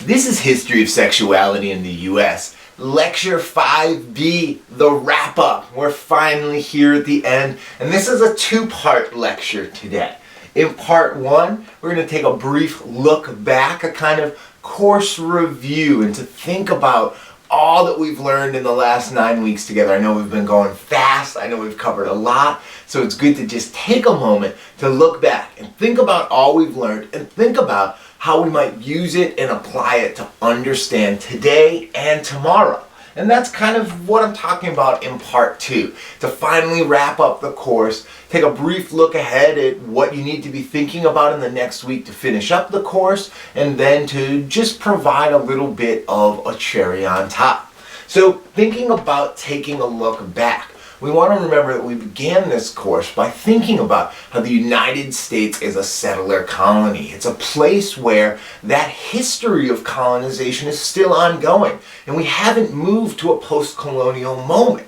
This is History of Sexuality in the U.S. Lecture 5B, the wrap-up. We're finally here at the end, and this is a two-part lecture today. In part one, we're going to take a brief look back, a kind of course review, and to think about all that we've learned in the last 9 weeks together. I know we've been going fast, I know we've covered a lot, so it's good to just take a moment to look back and think about all we've learned and think about how we might use it and apply it to understand today and tomorrow. And that's kind of what I'm talking about in part two. To finally wrap up the course, take a brief look ahead at what you need to be thinking about in the next week to finish up the course, and then to just provide a little bit of a cherry on top. So thinking about taking a look back, we want to remember that we began this course by thinking about how the United States is a settler colony. It's a place where that history of colonization is still ongoing, and we haven't moved to a post-colonial moment.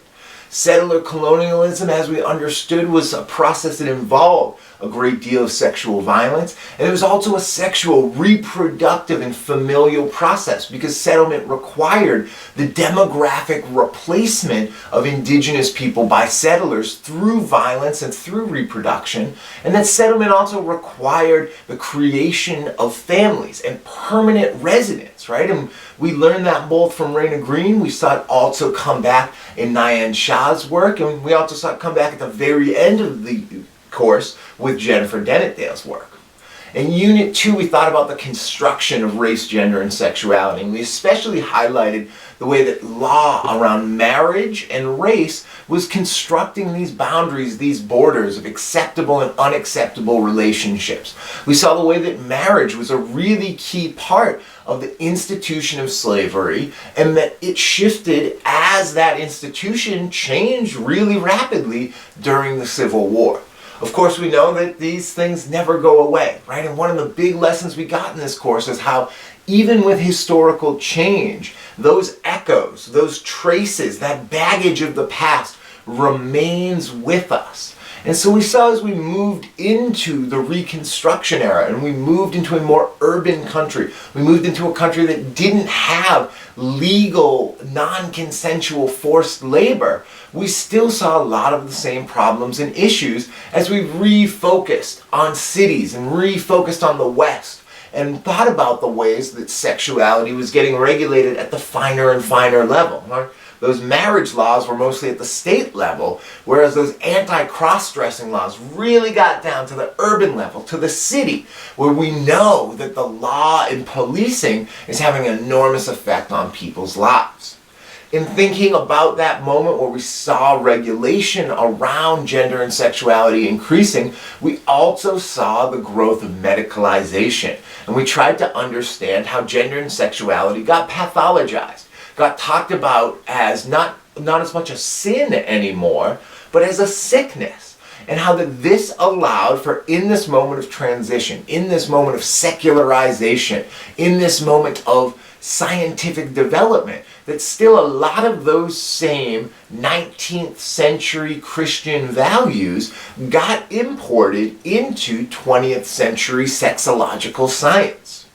Settler colonialism, as we understood, was a process that involved a great deal of sexual violence, and it was also a sexual, reproductive, and familial process because settlement required the demographic replacement of indigenous people by settlers through violence and through reproduction, and that settlement also required the creation of families and permanent residence, right? And we learned that both from Raina Green, we saw it also come back in Nyan Shah's work, and we also saw it come back at the very end of the course with Jennifer Dennett-Dale's work. In Unit 2, we thought about the construction of race, gender, and sexuality, and we especially highlighted the way that law around marriage and race was constructing these boundaries, these borders of acceptable and unacceptable relationships. We saw the way that marriage was a really key part of the institution of slavery, and that it shifted as that institution changed really rapidly during the Civil War. Of course, we know that these things never go away, right? And one of the big lessons we got in this course is how even with historical change, those echoes, those traces, that baggage of the past remains with us. And so we saw as we moved into the Reconstruction era and we moved into a more urban country, we moved into a country that didn't have legal, non-consensual forced labor, we still saw a lot of the same problems and issues as we refocused on cities and refocused on the West and thought about the ways that sexuality was getting regulated at the finer and finer level. Those marriage laws were mostly at the state level, whereas those anti-cross-dressing laws really got down to the urban level, to the city, where we know that the law and policing is having an enormous effect on people's lives. In thinking about that moment where we saw regulation around gender and sexuality increasing, we also saw the growth of medicalization, and we tried to understand how gender and sexuality got pathologized, got talked about as not as much a sin anymore, but as a sickness. And how that this allowed for, in this moment of transition, in this moment of secularization, in this moment of scientific development, that still a lot of those same 19th century Christian values got imported into 20th century sexological science.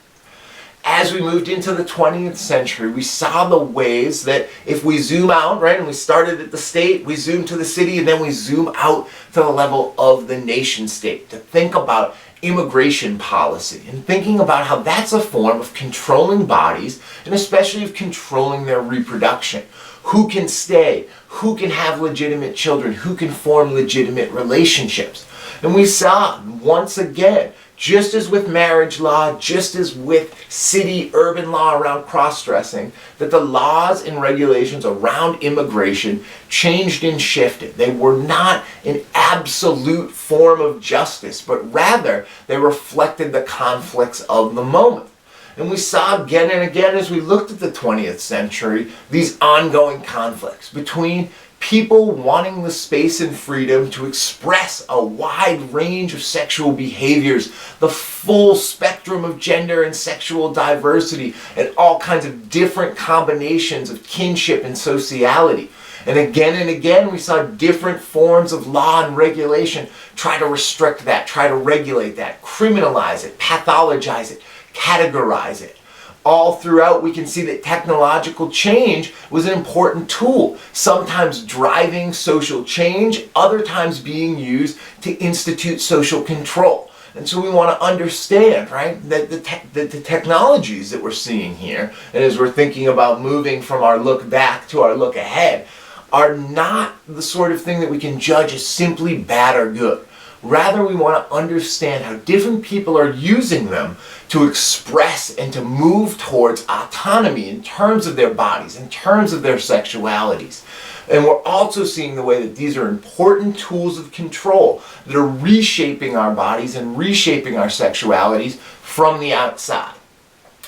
As we moved into the 20th century, we saw the ways that if we zoom out, right, and we started at the state, we zoom to the city, and then we zoom out to the level of the nation state to think about immigration policy and thinking about how that's a form of controlling bodies and especially of controlling their reproduction. Who can stay? Who can have legitimate children? Who can form legitimate relationships? And we saw, once again, just as with marriage law, just as with city-urban law around cross-dressing, that the laws and regulations around immigration changed and shifted. They were not an absolute form of justice, but rather they reflected the conflicts of the moment. And we saw again and again as we looked at the 20th century, these ongoing conflicts between people wanting the space and freedom to express a wide range of sexual behaviors, the full spectrum of gender and sexual diversity, and all kinds of different combinations of kinship and sociality. And again, we saw different forms of law and regulation try to restrict that, try to regulate that, criminalize it, pathologize it, categorize it. all throughout, we can see that technological change was an important tool, sometimes driving social change, other times being used to institute social control. And so we want to understand, right, that the technologies that we're seeing here, and as we're thinking about moving from our look back to our look ahead, are not the sort of thing that we can judge as simply bad or good. Rather, we want to understand how different people are using them to express and to move towards autonomy in terms of their bodies, in terms of their sexualities. And we're also seeing the way that these are important tools of control that are reshaping our bodies and reshaping our sexualities from the outside.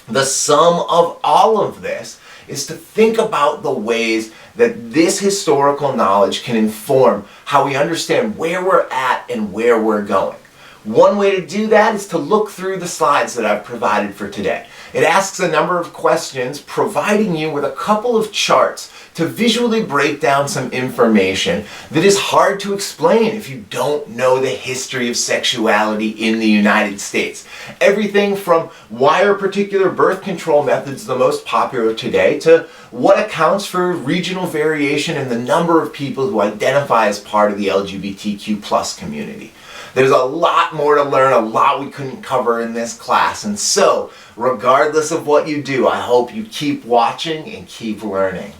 The sum of all of this is to think about the ways that this historical knowledge can inform how we understand where we're at and where we're going. One way to do that is to look through the slides that I've provided for today. It asks a number of questions, providing you with a couple of charts to visually break down some information that is hard to explain if you don't know the history of sexuality in the United States. Everything from why are particular birth control methods the most popular today to what accounts for regional variation in the number of people who identify as part of the LGBTQ+ community. There's a lot more to learn, a lot we couldn't cover in this class, and so regardless of what you do, I hope you keep watching and keep learning.